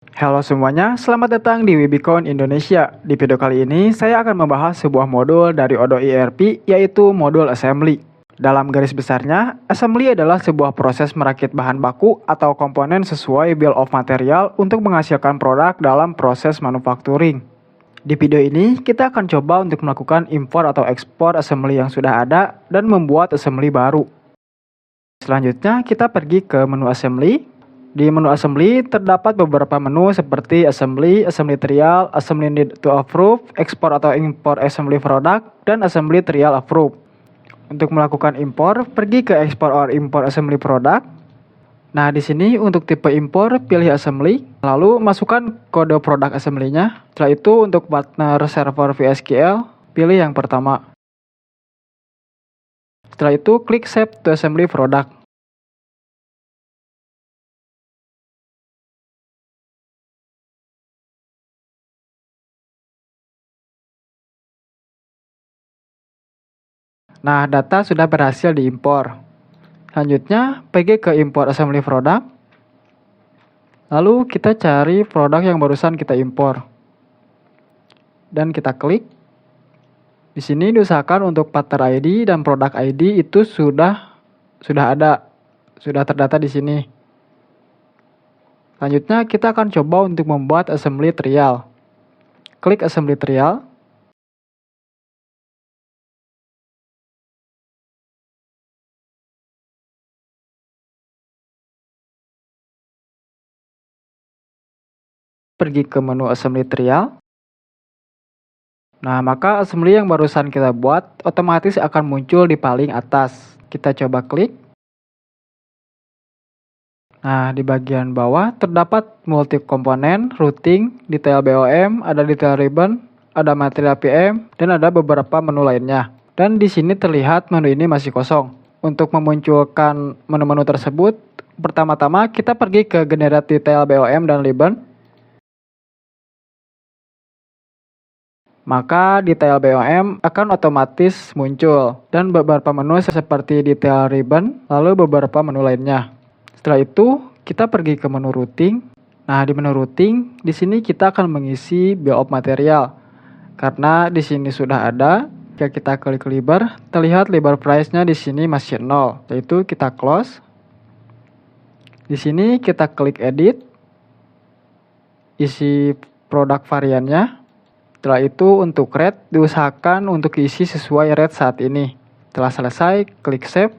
Halo semuanya, selamat datang di Webicon Indonesia. Di video kali ini, saya akan membahas sebuah modul dari Odoo ERP, yaitu modul assembly. Dalam garis besarnya, assembly adalah sebuah proses merakit bahan baku atau komponen sesuai bill of material untuk menghasilkan produk dalam proses manufacturing. Di video ini, kita akan coba untuk melakukan import atau ekspor assembly yang sudah ada dan membuat assembly baru. Selanjutnya, kita pergi ke menu assembly. Di menu assembly terdapat beberapa menu seperti assembly, assembly trial, assembly need to approve, export atau import assembly product, dan assembly trial approve. Untuk melakukan import, pergi ke export or import assembly product. Nah, di sini untuk tipe import, pilih assembly, lalu masukkan kode produk assembly-nya. Setelah itu untuk partner server VSQL, pilih yang pertama. Setelah itu klik save to assembly product. Nah, data sudah berhasil diimpor. Selanjutnya, pergi ke import assembly product. Lalu kita cari produk yang barusan kita impor. Dan kita klik. Di sini diusahakan untuk partner ID dan produk ID itu sudah ada, sudah terdata di sini. Selanjutnya, kita akan coba untuk membuat assembly trial. Klik assembly trial. Pergi ke menu assembly trial. Nah, maka assembly yang barusan kita buat otomatis akan muncul di paling atas. Kita coba klik. Nah, di bagian bawah terdapat multi komponen, routing, detail BOM, ada detail ribbon, ada material PM, dan ada beberapa menu lainnya. Dan di sini terlihat menu ini masih kosong. Untuk memunculkan menu-menu tersebut, pertama-tama kita pergi ke generate detail BOM dan ribbon. Maka detail BOM akan otomatis muncul dan beberapa menu seperti detail ribbon, lalu beberapa menu lainnya. Setelah itu, kita pergi ke menu routing. Nah, di menu routing, di sini kita akan mengisi bill of material. Karena di sini sudah ada, jika kita klik libur, terlihat libur price-nya di sini masih 0. Yaitu kita close. Di sini kita klik edit. Isi produk variannya. Setelah itu untuk rate diusahakan untuk isi sesuai rate saat ini. Setelah selesai, klik save.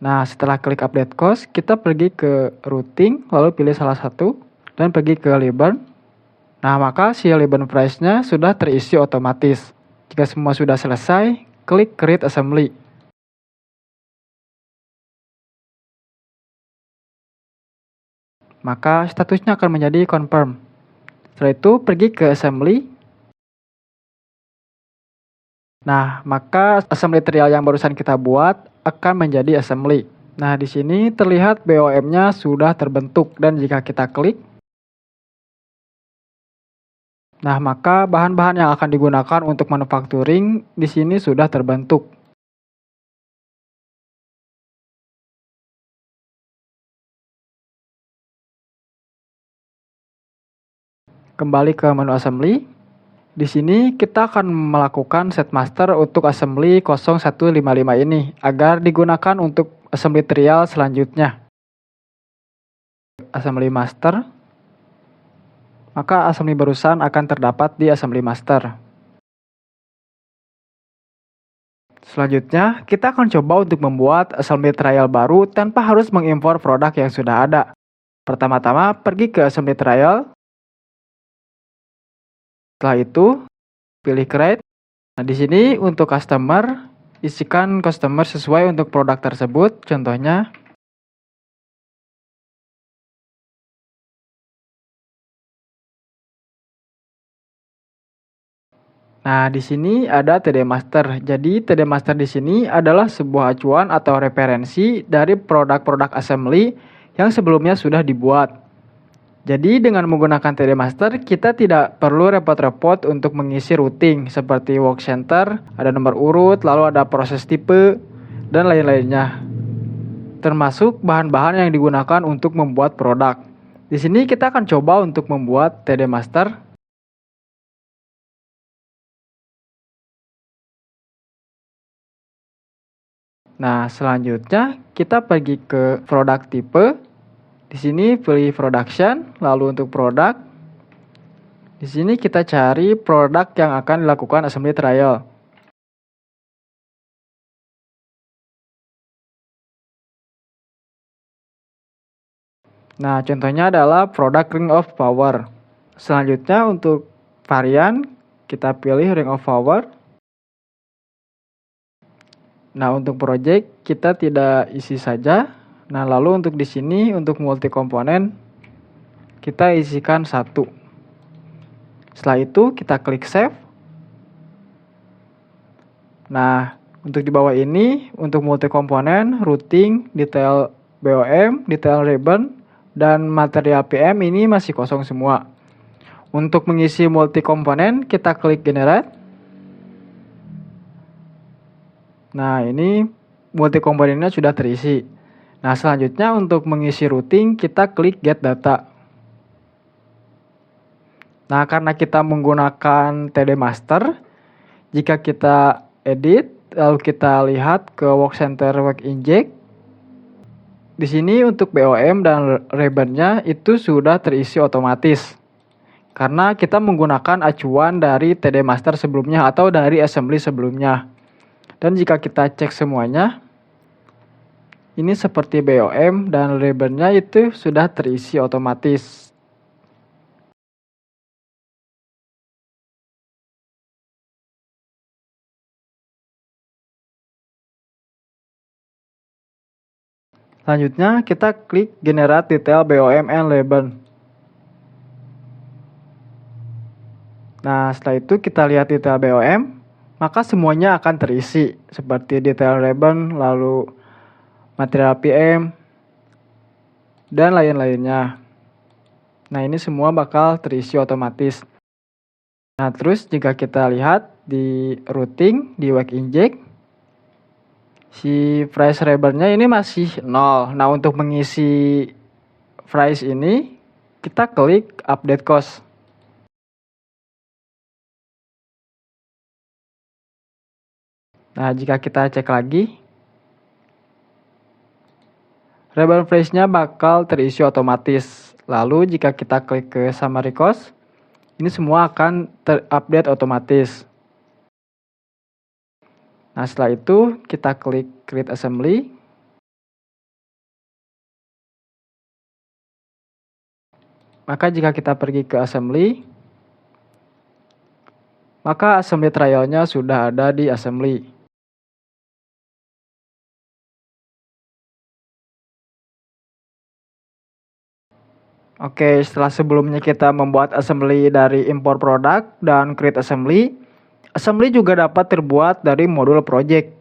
Nah, setelah klik update cost, kita pergi ke routing, lalu pilih salah satu, dan pergi ke ribbon. Nah, maka si ribbon price-nya sudah terisi otomatis. Jika semua sudah selesai, klik create assembly. Maka statusnya akan menjadi confirm. Setelah itu pergi ke assembly. Nah, maka assembly trial yang barusan kita buat akan menjadi assembly. Nah, di sini terlihat BOM-nya sudah terbentuk dan jika kita klik, nah, maka bahan-bahan yang akan digunakan untuk manufacturing di sini sudah terbentuk. Kembali ke menu assembly. Di sini kita akan melakukan set master untuk assembly 0155 ini agar digunakan untuk assembly trial selanjutnya. Assembly master. Maka assembly barusan akan terdapat di assembly master. Selanjutnya, kita akan coba untuk membuat assembly trial baru tanpa harus mengimpor produk yang sudah ada. Pertama-tama, pergi ke assembly trial. Setelah itu, pilih create. Nah, di sini untuk customer, isikan customer sesuai untuk produk tersebut. Contohnya, nah, di sini ada TD Master. Jadi, TD Master di sini adalah sebuah acuan atau referensi dari produk-produk assembly yang sebelumnya sudah dibuat. Jadi dengan menggunakan TD Master, kita tidak perlu repot-repot untuk mengisi routing seperti work center, ada nomor urut, lalu ada proses tipe, dan lain-lainnya. Termasuk bahan-bahan yang digunakan untuk membuat produk. Di sini kita akan coba untuk membuat TD Master. Nah, selanjutnya kita pergi ke produk tipe. Di sini pilih production, lalu untuk produk. Di sini kita cari produk yang akan dilakukan assembly trial. Nah, contohnya adalah produk ring of power. Selanjutnya untuk varian, kita pilih ring of power. Nah, untuk project kita tidak isi saja. Nah, lalu untuk di sini untuk multi komponen kita isikan 1. Setelah itu kita klik save. Nah, untuk di bawah ini untuk multi komponen, routing, detail BOM, detail ribbon, dan material PM ini masih kosong semua. Untuk mengisi multi komponen kita klik generate. Nah, ini multi komponennya sudah terisi. Nah, selanjutnya untuk mengisi routing kita klik get data. Nah, karena kita menggunakan TD Master, jika kita edit lalu kita lihat ke work center work inject, di sini untuk BOM dan ribbonnya itu sudah terisi otomatis. Karena kita menggunakan acuan dari TD Master sebelumnya atau dari assembly sebelumnya. Dan jika kita cek semuanya, ini seperti BOM dan ribbonnya itu sudah terisi otomatis. Selanjutnya kita klik generate detail BOM and ribbon. Nah, setelah itu kita lihat detail BOM, maka semuanya akan terisi seperti detail ribbon, lalu material PM, dan lain-lainnya. Nah, ini semua bakal terisi otomatis. Nah, terus jika kita lihat di routing, di work inject, si price ribbonnya ini masih 0. Nah, untuk mengisi price ini, kita klik update cost. Nah, jika kita cek lagi, ribbon price-nya bakal terisi otomatis. Lalu jika kita klik ke summary cost, ini semua akan terupdate otomatis. Nah, setelah itu kita klik create assembly. Maka jika kita pergi ke assembly, maka assembly trialnya sudah ada di assembly. Oke, setelah sebelumnya kita membuat assembly dari import produk dan create assembly, assembly juga dapat terbuat dari modul project.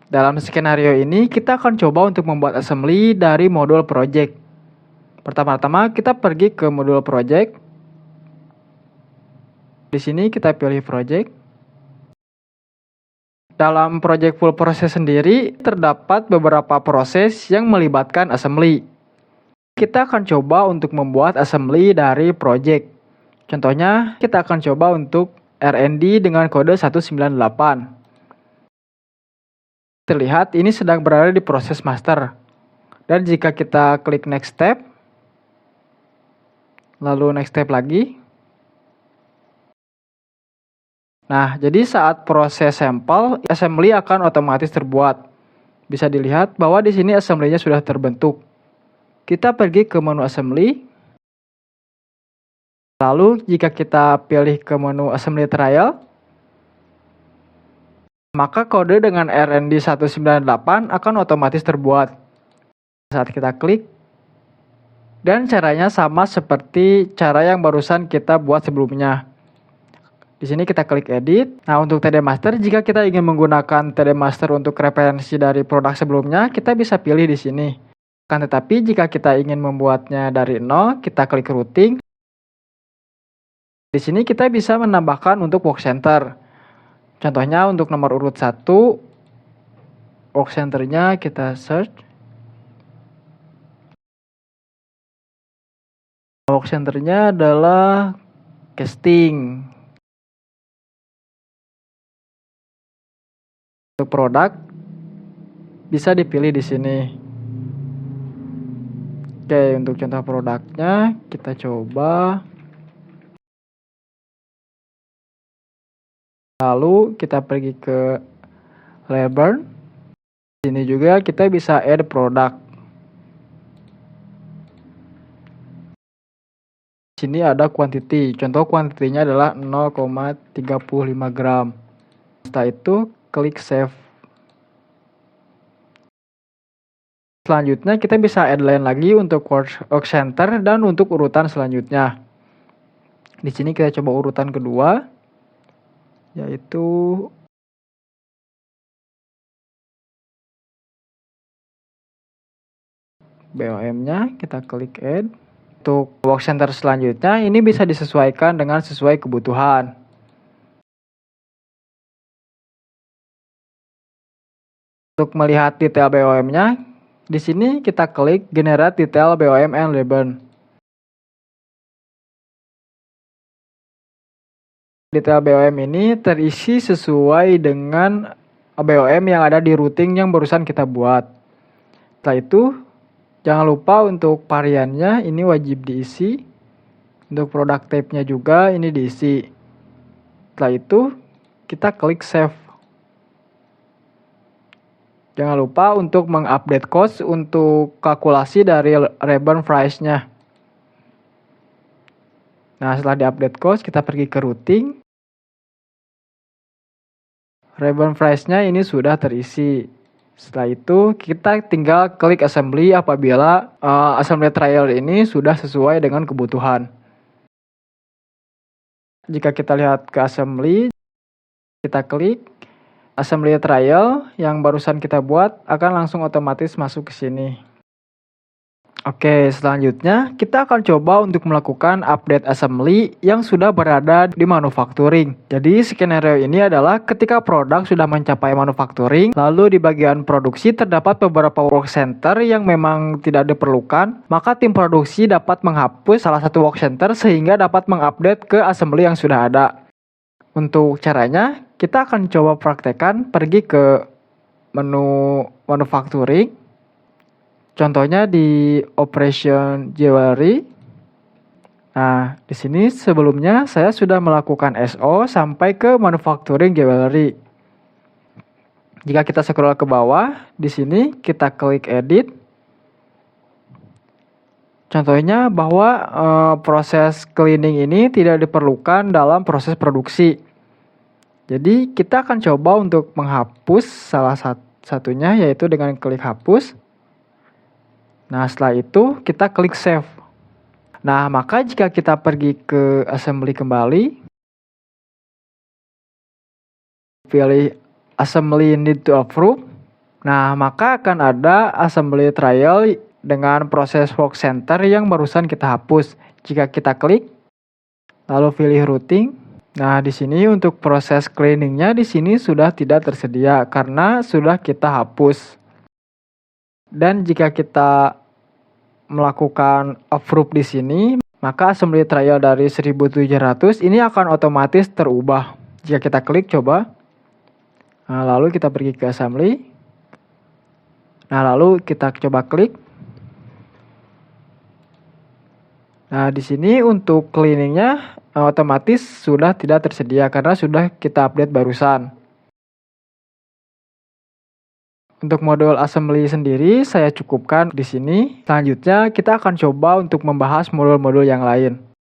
Dalam skenario ini, kita akan coba untuk membuat assembly dari modul project. Pertama-tama kita pergi ke modul project. Di sini kita pilih project. Dalam project full process sendiri, terdapat beberapa proses yang melibatkan assembly. Kita akan coba untuk membuat assembly dari project. Contohnya, kita akan coba untuk RND dengan kode 198. Terlihat ini sedang berada di proses master. Dan jika kita klik next step, lalu next step lagi. Nah, jadi saat proses sampel, assembly akan otomatis terbuat. Bisa dilihat bahwa di sini assembly-nya sudah terbentuk. Kita pergi ke menu assembly. Lalu jika kita pilih ke menu assembly trial, maka kode dengan RND 198 akan otomatis terbuat. Saat kita klik, dan caranya sama seperti cara yang barusan kita buat sebelumnya. Di sini kita klik edit. Nah, untuk TD Master, jika kita ingin menggunakan TD Master untuk referensi dari produk sebelumnya, kita bisa pilih di sini. Kan tetapi jika kita ingin membuatnya dari nol, kita klik routing. Di sini kita bisa menambahkan untuk work center. Contohnya untuk nomor urut 1, work center-nya kita search. Work center-nya adalah casting. Untuk produk bisa dipilih di sini. Oke, untuk contoh produknya kita coba. Lalu kita pergi ke label. Di sini juga kita bisa add produk. Di sini ada quantity. Contoh quantity-nya adalah 0,35 gram. Setelah itu klik save. Selanjutnya kita bisa add line lagi untuk work center dan untuk urutan selanjutnya. Di sini kita coba urutan kedua, yaitu BOM-nya, kita klik add. Untuk work center selanjutnya ini bisa disesuaikan dengan sesuai kebutuhan. Untuk melihat detail BOM-nya, di sini kita klik Generate Detail BOM and Label. Detail BOM ini terisi sesuai dengan BOM yang ada di routing yang barusan kita buat. Setelah itu, jangan lupa untuk variannya ini wajib diisi. Untuk product type-nya juga ini diisi. Setelah itu, kita klik save. Jangan lupa untuk mengupdate cost untuk kalkulasi dari reborn price-nya. Nah, setelah diupdate cost, kita pergi ke routing. Reborn price-nya ini sudah terisi. Setelah itu, kita tinggal klik assembly apabila assembly trial ini sudah sesuai dengan kebutuhan. Jika kita lihat ke assembly, kita klik assembly trial yang barusan kita buat akan langsung otomatis masuk ke sini. Oke, selanjutnya kita akan coba untuk melakukan update assembly yang sudah berada di manufacturing. Jadi skenario ini adalah ketika produk sudah mencapai manufacturing, lalu di bagian produksi terdapat beberapa work center yang memang tidak diperlukan, maka tim produksi dapat menghapus salah satu work center sehingga dapat mengupdate ke assembly yang sudah ada. Untuk caranya, kita akan coba praktekkan pergi ke menu manufacturing. Contohnya di Operation Jewelry. Nah, di sini sebelumnya saya sudah melakukan SO sampai ke Manufacturing Jewelry. Jika kita scroll ke bawah, di sini kita klik Edit. Contohnya bahwa proses cleaning ini tidak diperlukan dalam proses produksi. Jadi kita akan coba untuk menghapus salah satunya, yaitu dengan klik hapus. Nah, setelah itu kita klik save. Nah, maka jika kita pergi ke assembly kembali, pilih assembly need to approve. Nah, maka akan ada assembly trial dengan proses work center yang barusan kita hapus. Jika kita klik, lalu pilih routing. Nah, di sini untuk proses cleaningnya di sini sudah tidak tersedia karena sudah kita hapus. Dan jika kita melakukan approve di sini, maka assembly trial dari 1700 ini akan otomatis terubah. Jika kita klik coba, nah, lalu kita pergi ke assembly. Nah, lalu kita coba klik. Nah, di sini untuk cleaningnya otomatis sudah tidak tersedia karena sudah kita update barusan. Untuk modul assembly sendiri saya cukupkan di sini. Selanjutnya kita akan coba untuk membahas modul-modul yang lain.